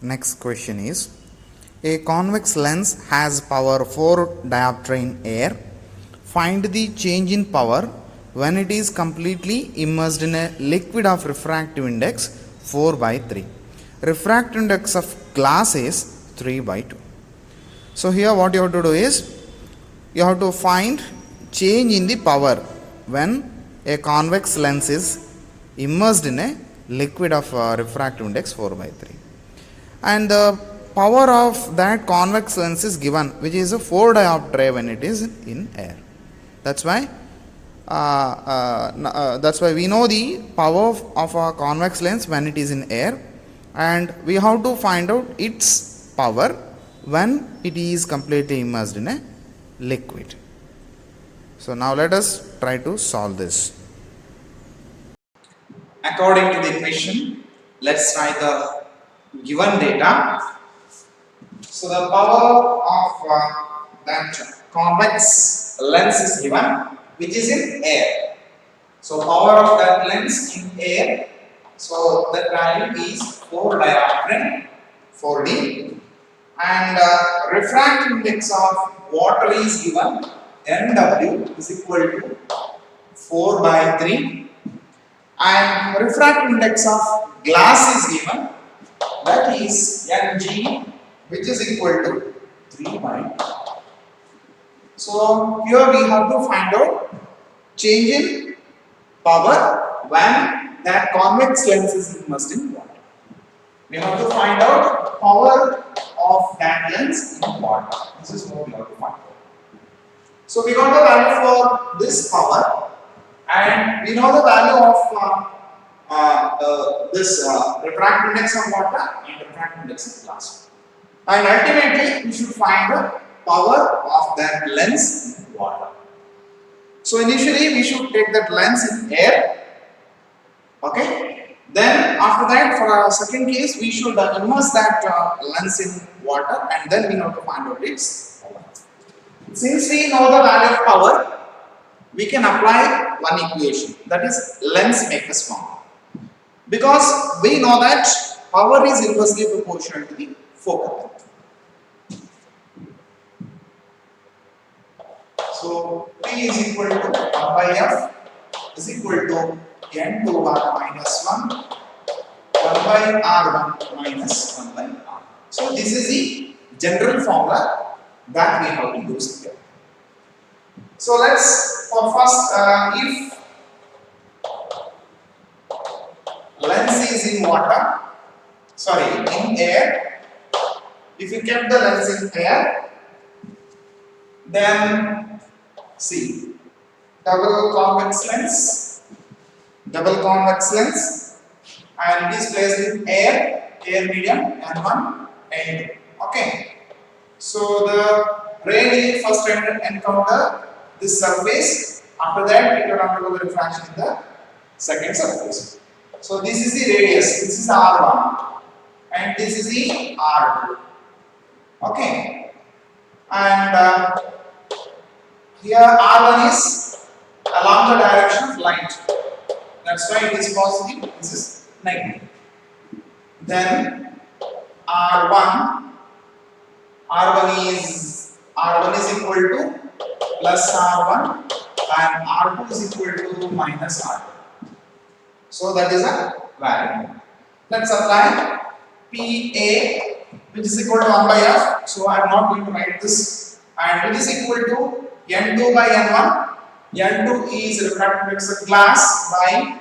Next question is, a convex lens has power 4 diopter in air. Find the change in power when it is completely immersed in a liquid of refractive index 4 by 3. Refractive index of glass is 3 by 2. So here what you have to do is, you have to find change in the power when a convex lens is immersed in a liquid of refractive index 4 by 3, and the power of that convex lens is given, which is a 4 diopter when it is in air. That's why we know the power of a convex lens when it is in air, and we have to find out its power when it is completely immersed in a liquid. So now let us try to solve this. According to the equation, let's try the given data. So the power of that convex lens is given, which is in air. So power of that lens in air, so that value is 4 diopter, 4D, and refractive index of water is given, NW is equal to 4 by 3, and refractive index of glass is given, that is Ng, which is equal to 3 by 2. So here we have to find out change in power when that convex lens is immersed in water. We have to find out power of that lens in water. This is what we have to find out. So we got the value for this power, and we know the value of this refractive index of water and refractive index of glass. And ultimately, we should find the power of that lens in water. So initially, we should take that lens in air. Okay. Then after that, for our second case, we should immerse that lens in water, and then we have to find out its power. Since we know the value of power, we can apply one equation, that is lens makers formula. Because we know that power is inversely proportional to the focal length. So P is equal to 1 by F is equal to N2R minus 1 by R1 minus 1 by R. So this is the general formula that we have to use here. So let's, for first, if lens is in water, in air, if you kept the lens in air, then see, double convex lens, and it is placed in air medium, N1, N2. Okay. So the ray will first encounter this surface, after that it will undergo the refraction in the second surface. So this is the radius, this is R1, and this is the R2. Okay. And here R1 is along the direction of light. That's why it is positive, this is negative. Then R1 is equal to plus R1, and R2 is equal to minus R2. So that is a value. Let's apply PA, which is equal to 1 by F. So I am not going to write this, and it is equal to N2 by N1. N2 is refractive index of glass by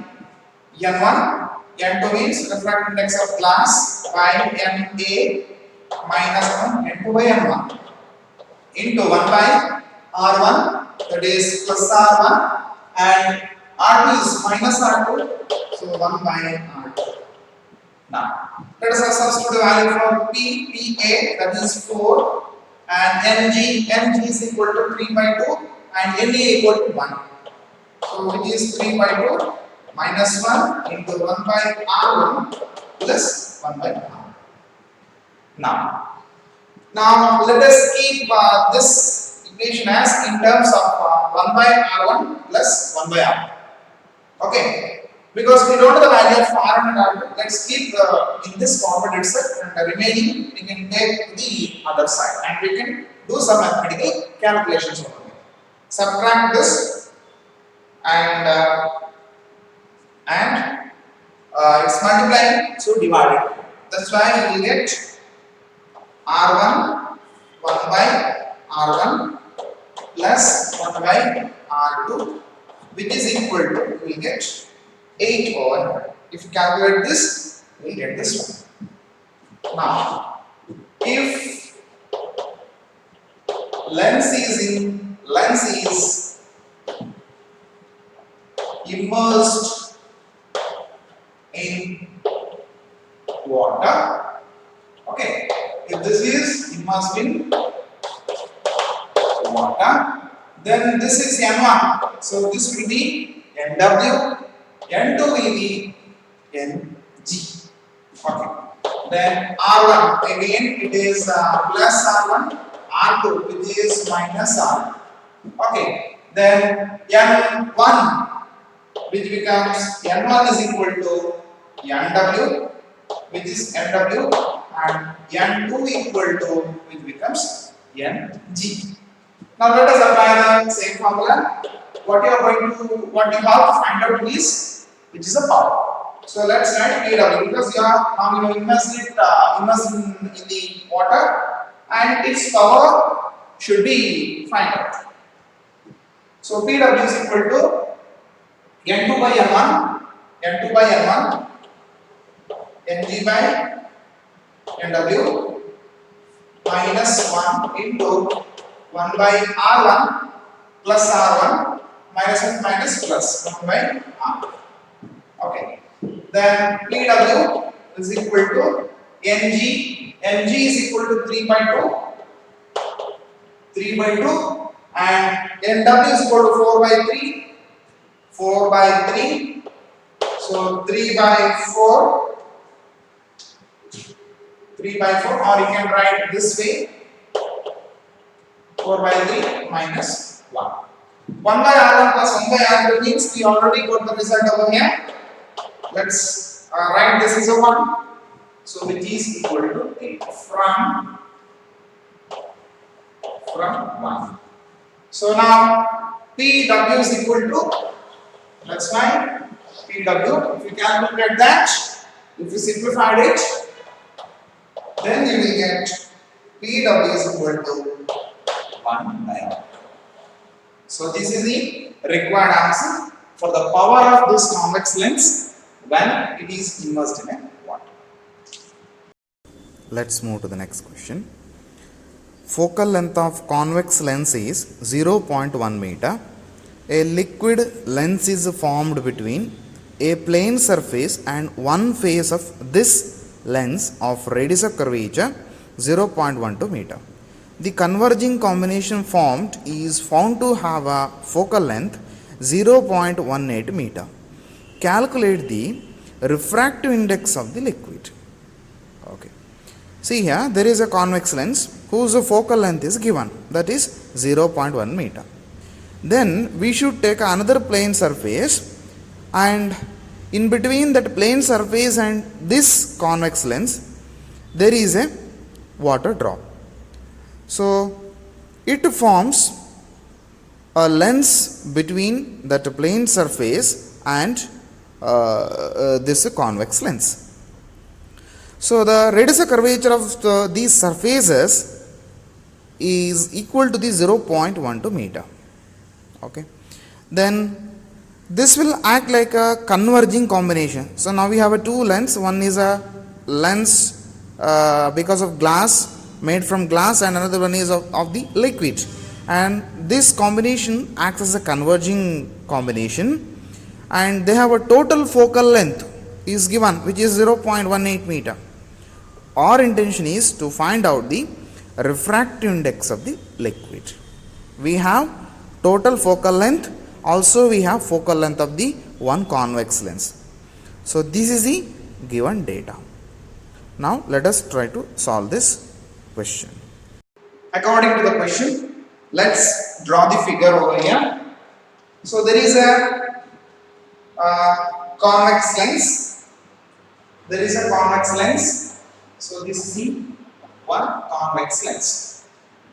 N1. N2 means refractive index of glass by NA minus 1, N2 by N1 into 1 by R1, that is plus R1, and R2 is minus R2, so 1 by R2. Now, let us substitute the value for PA, that is 4, and Ng is equal to 3 by 2, and Na equal to 1. So it is 3 by 2 minus 1 into 1 by R1 plus 1 by R. Now let us keep this equation as in terms of 1 by R1 plus 1 by R. Okay. Because we don't know the value of R1 and R2, let's keep in this format itself, and the remaining we can take the other side and we can do some mathematical calculations over here. Subtract this and it's multiplying, so divide it. That's why we will get R1 1 by R1 plus 1 by R2, which is equal to, we will get 8 over here. If you calculate this, we will get this one. Now, if lens is immersed in water, okay, if this is immersed in water, then this is N1, so this will be NW, N2 will be NG. Okay. Then R1, again it is plus R1, R2 which is minus R. Okay. Then N1 which becomes N1 is equal to NW which is NW, and N2 equal to which becomes NG. Now let us apply the same formula. What you have to find out is which is the power. So let's write PW because you are now immersed in the water and its power should be find out. So PW is equal to N2 by N1, Ng by Nw minus 1 into 1 by R1 plus R1 minus plus 1 by R. Okay. Then PW is equal to Ng. Ng is equal to 3 by 2, and Nw is equal to 4 by 3, so 3 by 4, or you can write this way, 4 by 3 minus 1. 1 by R1 plus 1 by R2 means we already got the result over here. Let's write this as a 1. So which is equal to 8 from 1. So now PW is equal to, let's find PW. If you calculate that, if you simplified it, then you will get PW is equal to 1 by R. So this is the required answer for the power of this convex lens when it is immersed in a water. Let's move to the next question. Focal length of convex lens is 0.1 meter. A liquid lens is formed between a plane surface and one face of this lens of radius of curvature 0.12 meter. The converging combination formed is found to have a focal length 0.18 meter. Calculate the refractive index of the liquid. Okay. See here, there is a convex lens whose focal length is given, that is 0.1 meter. Then we should take another plane surface, and in between that plane surface and this convex lens there is a water drop. So it forms a lens between that plane surface and this convex lens. So the radius of curvature of these surfaces is equal to the 0.12 meter. Okay. Then this will act like a converging combination. So now we have a two lens. One is a lens because of glass, made from glass, and another one is of the liquid. And this combination acts as a converging combination, and they have a total focal length is given, which is 0.18 meter. Our intention is to find out the refractive index of the liquid. We have total focal length, also we have focal length of the one convex lens. So this is the given data. Now let us try to solve this question. According to the question, let's draw the figure over here. So there is a convex lens. There is a convex lens. So this is the one convex lens.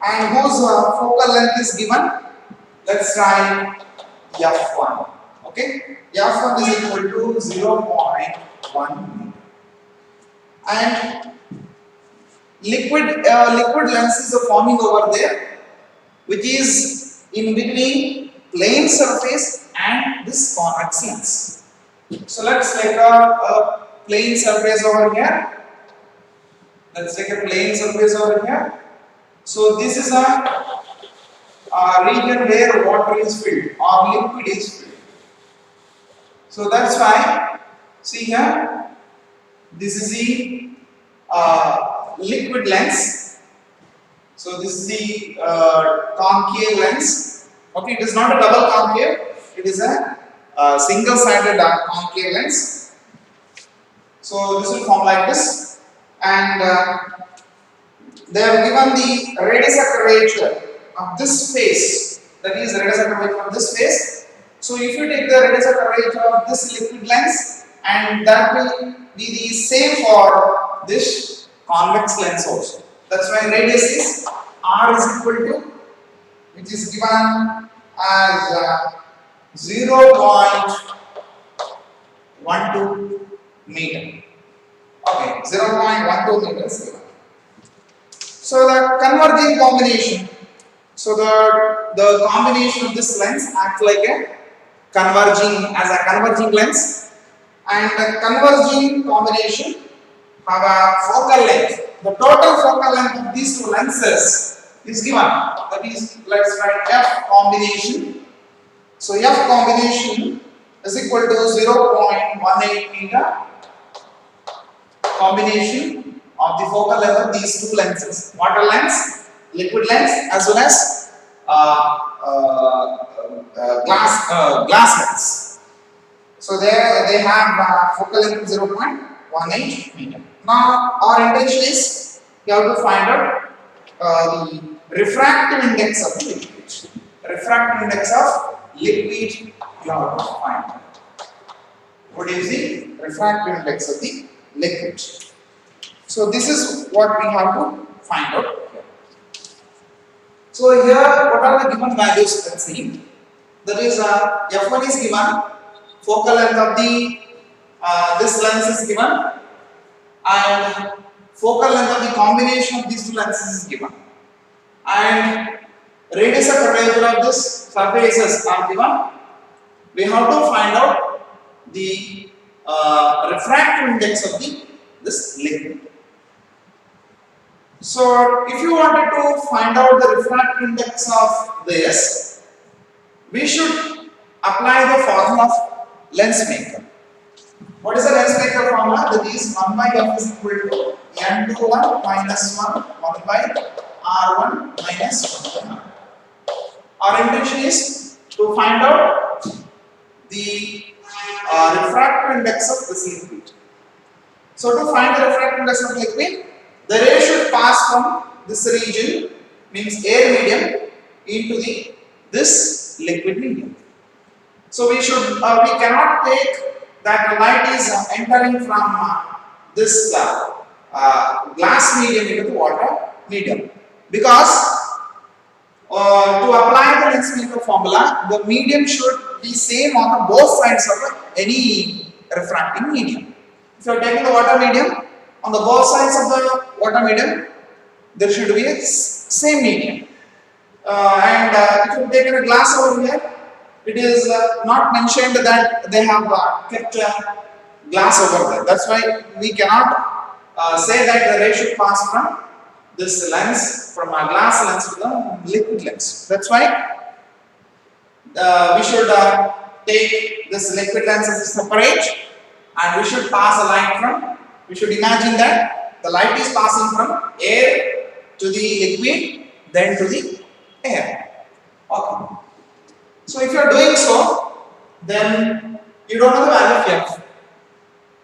And whose focal length is given? Let's try f1. Okay, f1 is equal to 0.1 and liquid lenses are forming over there, which is in between plane surface and this convex lens. So let's take a plane surface over here. Let's take a plane surface over here. So this is a region where water is filled or liquid is filled. So that's why, see here, this is the liquid lens. So this is the concave lens. Okay, it is not a double concave, it is a single-sided concave lens. So this will form like this, and they have given the radius of curvature of this face, that is radius of curvature of this face. So if you take the radius of curvature of this liquid lens, and that will be the same for this convex lens also. That's why radius is r is equal to, which is given as 0.12 meter. Okay, 0.12 meters given. So the converging combination. So the combination of this lens acts like a converging lens, and the converging combination have a focal length. The total focal length of these two lenses is given. That is, let's write f combination. So f combination is equal to 0.18 meter combination of the focal length of these two lenses: water lens, liquid lens, as well as glass lens. So there they have focal length 0.18 meter. Now our intention is we have to find out the refractive index of the liquid. Refractive index of liquid you have to find out. What is the refractive index of the liquid? So this is what we have to find out here. So here, what are the given values? Let's see. That is, f1 is given, focal length of the this lens is given, and focal length of the combination of these two lenses is given, and radius of curvature of this surfaces are given. We have to find out the refractive index of this liquid. So if you wanted to find out the refractive index of this, we should apply the formula of lens maker. What is the lens maker formula? That is 1 by f is equal to n21 minus 1 by r1 minus 1 by r. Our intention is to find out the refractive index of this liquid. So to find the refractive index of liquid, the ray should pass from this region, means air medium, into this liquid medium. So we cannot take that the light is entering from this glass medium into the water medium, because to apply the lens maker formula, the medium should be same on both sides of any refracting medium. If you are taking the water medium, on the both sides of the water medium, there should be a same medium. And if you take a glass over here, it is not mentioned that they have kept glass over there. That's why we cannot say that the ray should pass from this lens, from a glass lens to the liquid lens. That's why we should take this liquid lens as a separate, and we should pass a light from. We should imagine that the light is passing from air to the liquid, then to the air. Okay. So if you are doing so, then you don't know the value of f.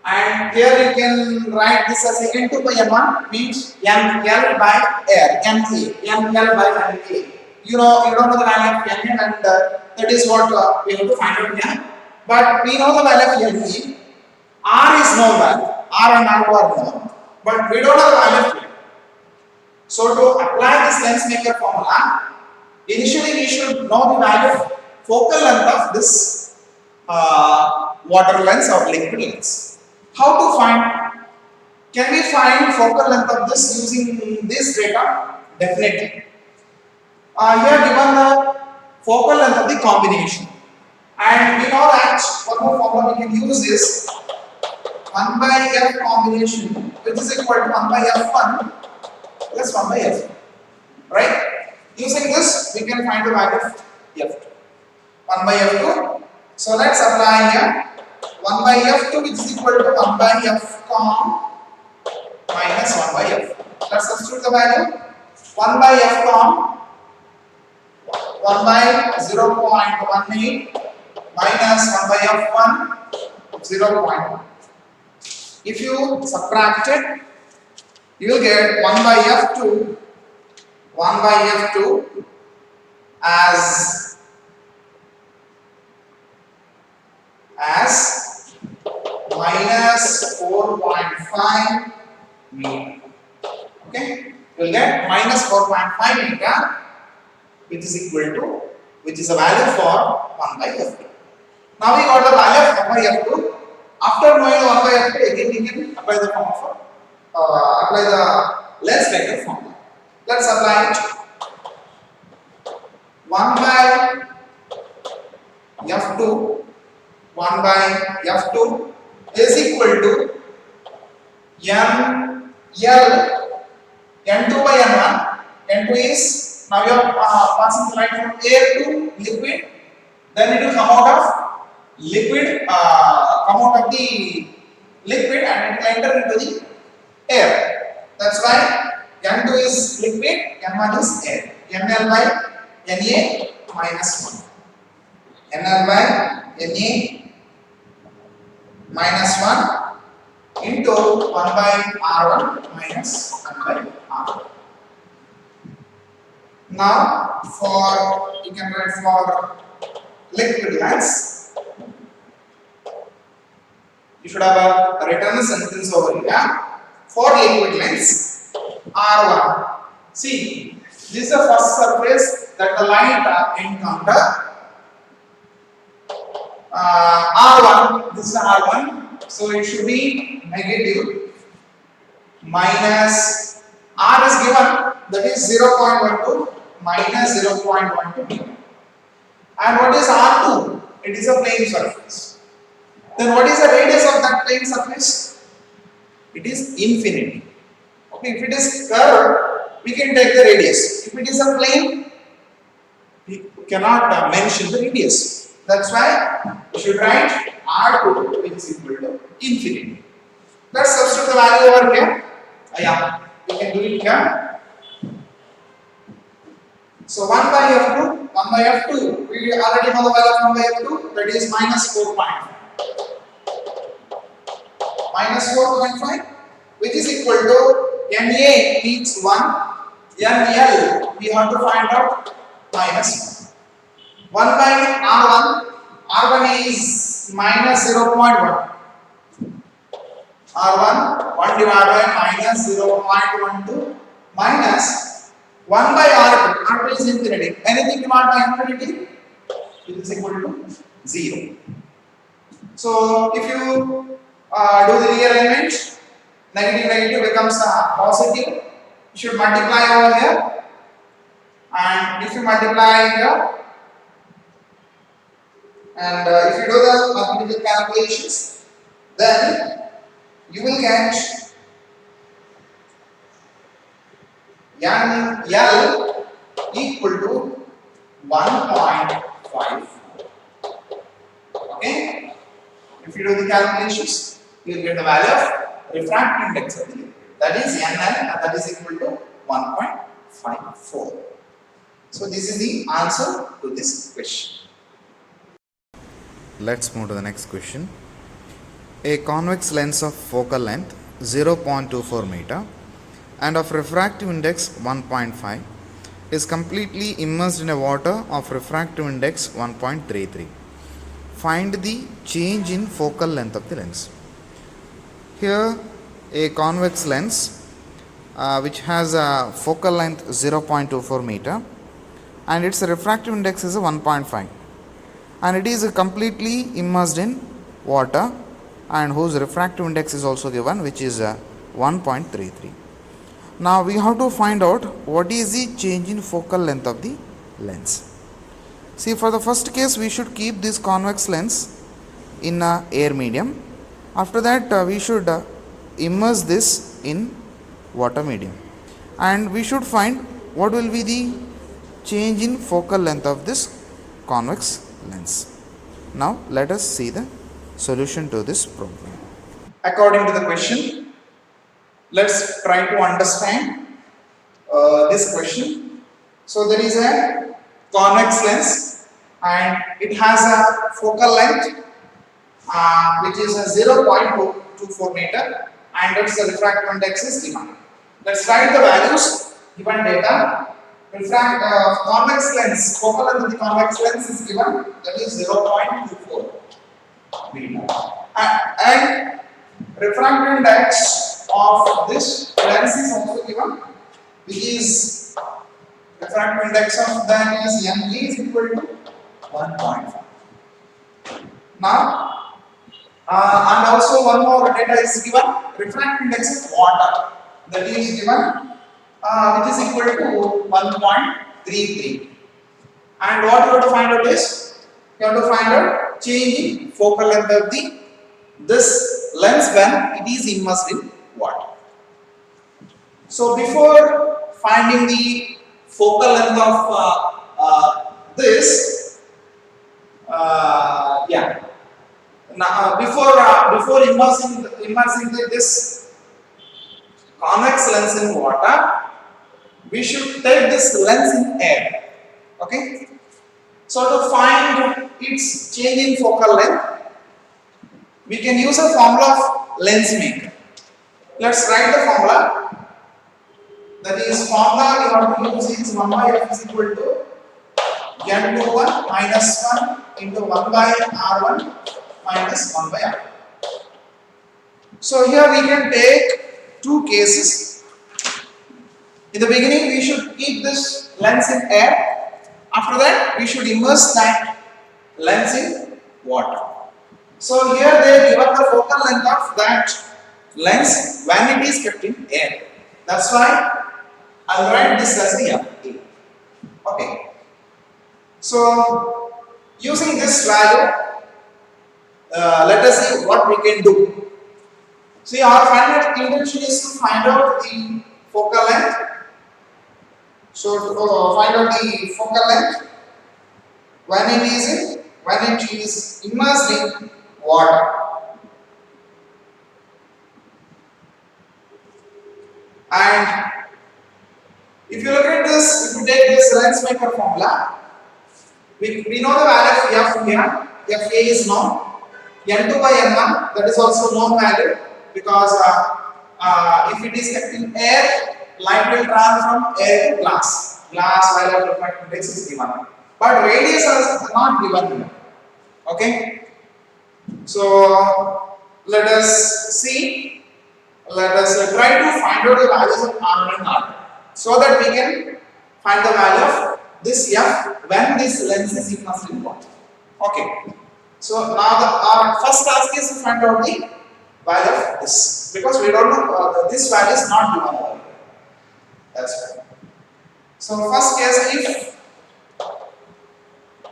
And here you can write this as n2 by n1 means nl by air, na, nl by na. You don't know the value of n, and that is what we have to find out here. but we know the value of LE. R is known value. R and R are known, but we don't know the value of L. So to apply this lens maker formula, initially we should know the value of focal length of this water lens or liquid lens. How to find? Can we find focal length of this using this data? Definitely. Here given the focal length of the combination, and we know that one more formula we can use is 1 by f combination, which is equal to 1 by f1 plus 1 by f2, right? Using this, we can find the value of f2, 1 by f2. So let's apply here 1 by f2, which is equal to 1 by f com minus 1 by f. Let's substitute the value. 1 by f com, 1 by 0.18 minus 1 by f1, 0.1. If you subtract it, you will get 1 by f2, 1 by f2 as minus 4.5 meter. Okay, you will get minus 4.5 meter, which is equal to, which is a value for 1 by f2. Now we got the value of 1 by f2. After knowing 1 by f2, again we can apply the formula for apply the lens maker formula. Let's apply it. 1 by f2, 1 by f2 is equal to n L n2 by n1. n2 is, now you are passing the light from air to liquid, then it will come out of liquid, come out of the liquid and it will enter into the air. That's why n2 is liquid, n1 is air. nL by Na minus 1. nL by Na minus 1 into 1 by R1 minus 1 by R1. Now for, you can write for liquid lens, you should have a written sentence over here. For liquid lens R1, see, this is the first surface that the light encounter. R1, this is R1, so it should be negative, minus R is given, that is 0.12 minus 0.12 meter. And what is R2? It is a plane surface. Then what is the radius of that plane surface? It is infinity. Okay, if it is curved, we can take the radius. If it is a plane, we cannot mention the radius. That's why we should write R2, which is equal to infinity. Let's substitute the value over here. Yeah, we can do it here. So 1 by f2, 1 by f2, we already know the value of 1 by f2, that is minus 4.5. Minus 4.5, which is equal to Na means 1, Nl we have to find out minus 1. 1 by R1, R1 is minus 0.1. R1, 1 divided by minus 0.12 minus 1 by R2. R2 is infinity. Anything divided by infinity, it is equal to 0. So if you do the rearrangement, negative becomes positive. You should multiply over here, and if you multiply here, and if you do the mathematical calculations, then you will get L equal to 1.5. Okay, if you do the calculations, you will get the value of refractive index of the liquid, that is NL, and that is equal to 1.54. So this is the answer to this question. Let's move to the next question. A convex lens of focal length 0.24 meter and of refractive index 1.5 is completely immersed in a water of refractive index 1.33. find the change in focal length of the lens. Here a convex lens which has a focal length 0.24 meter and its refractive index is 1.5, and it is completely immersed in water and whose refractive index is also given, which is 1.33. Now we have to find out what is the change in focal length of the lens. See, for the first case we should keep this convex lens in air medium. After that we should immerse this in water medium, and we should find what will be the change in focal length of this convex lens. Now let us see the solution to this problem. According to the question, let's try to understand this question. So there is a convex lens and it has a focal length which is a 0.24 meter and its refractive index is given. Let's write the values given data. Convex lens, focal length of the convex lens is given, that is 0.24 meter. And refractive index of this lens is also given, which is refractive index of that is Mg is equal to 1.5. Now, and also one more data is given, refractive index of water, that is given which is equal to 1.33. And what you have to find out is, you have to find out change in focal length of this lens when it is immersed in water. So before finding the focal length of this, before immersing this convex lens in water, we should take this lens in air. Okay. So to find its change in focal length, we can use a formula of lens maker. Let's write the formula. That is, formula we have to use is 1 by f is equal to n21 minus 1 into 1 by r1 minus 1 by r. So here we can take two cases. In the beginning we should keep this lens in air. After that we should immerse that lens in water. So here they give us the focal length of that lens when it is kept in air. That's why I'll write this as the F. Okay. So using this value, let us see what we can do. See, our final intention is to find out the focal length. So to find out the focal length when it is immersed in water. And if you look at this, if you take this lens maker formula, we know the value of f here. Fa is known. N2 by N1, that is also known value, because if it is kept in air, light will travel from air to glass. Glass value of refractive index is given, but radius is not given here. Okay. So let us see. Let us try to find out the values of R1 and R2, so that we can find the value of this f when this lens is immersed in water. Okay. So now our first task is to find out the value of this, because we don't know this value is not given over here. That's right. So first case, if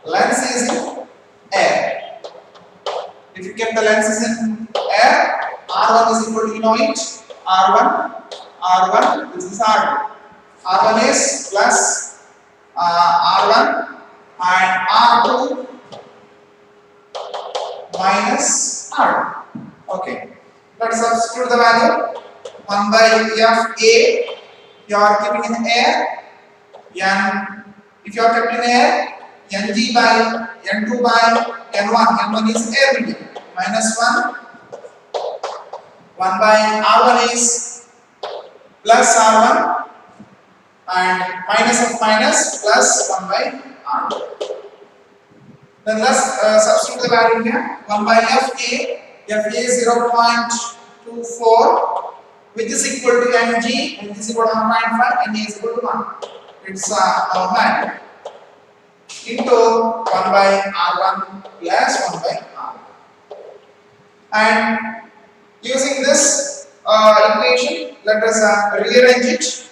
lens is in air, if you keep the lenses in air, R1 is equal to, you know it, R1, this is R2. R1 is plus R1 and R2 minus R2. Okay. Let's substitute the value. 1 by F A, you are keeping in air. N, if you are kept in air, Ng by N2 by N1 is air medium, minus 1 by R1 is plus R1 and minus of minus plus 1 by R2. Then let's substitute the value here. 1 by FA. FA is 0.24, which is equal to mg. Mg is equal to 1.5. Na is equal to 1. It's our value into 1 by R1 plus 1 by R. And using this equation, let us rearrange it.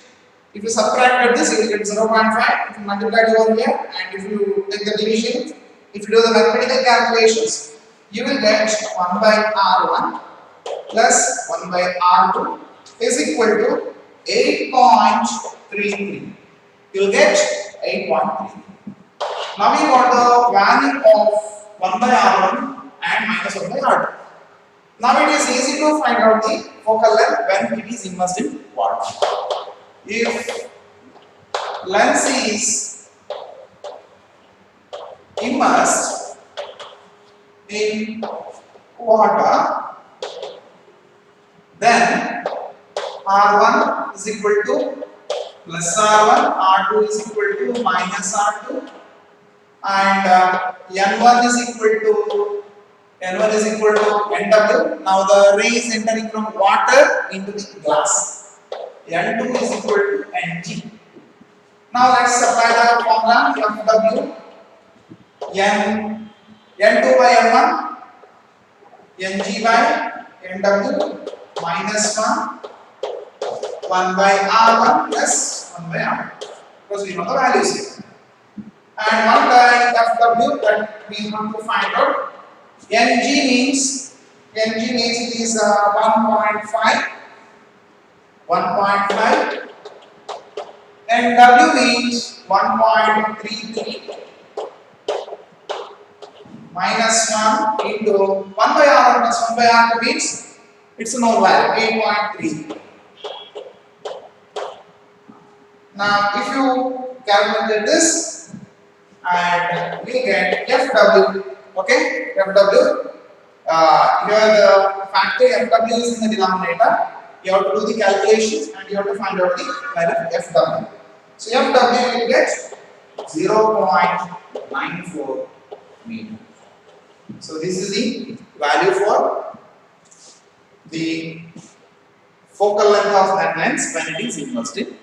If you subtract this, you will get 0.5. If you multiply it over here, and if you take the division, if you do the mathematical calculations, you will get 1 by R1 plus 1 by R2 is equal to 8.33. You will get 8.33. Now we got the value of 1 by R1 and minus 1 by R2. Now it is easy to find out the focal length when it is immersed in water. If lens is immersed in water, then R1 is equal to plus R1, R2 is equal to minus R2, and N1 is equal to NW. Now the ray is entering from water into the glass. N2 is equal to Ng. Now let's apply the formula FW. N2 by N1, Ng by NW minus 1 by R1 plus 1 by R2, because we know the values here. And 1 by FW, that we want to find out. Ng means it is 1.5, and W means 1.33 minus 1 into 1 by R1 plus 1 by R2 means it's a known value 8.3. Now if you calculate this, and we get FW. Okay, FW. Here the factor FW is in the denominator. You have to do the calculations and you have to find out the value of FW. So FW will get 0.94 meter. So this is the value for the focal length of that lens when it is immersed in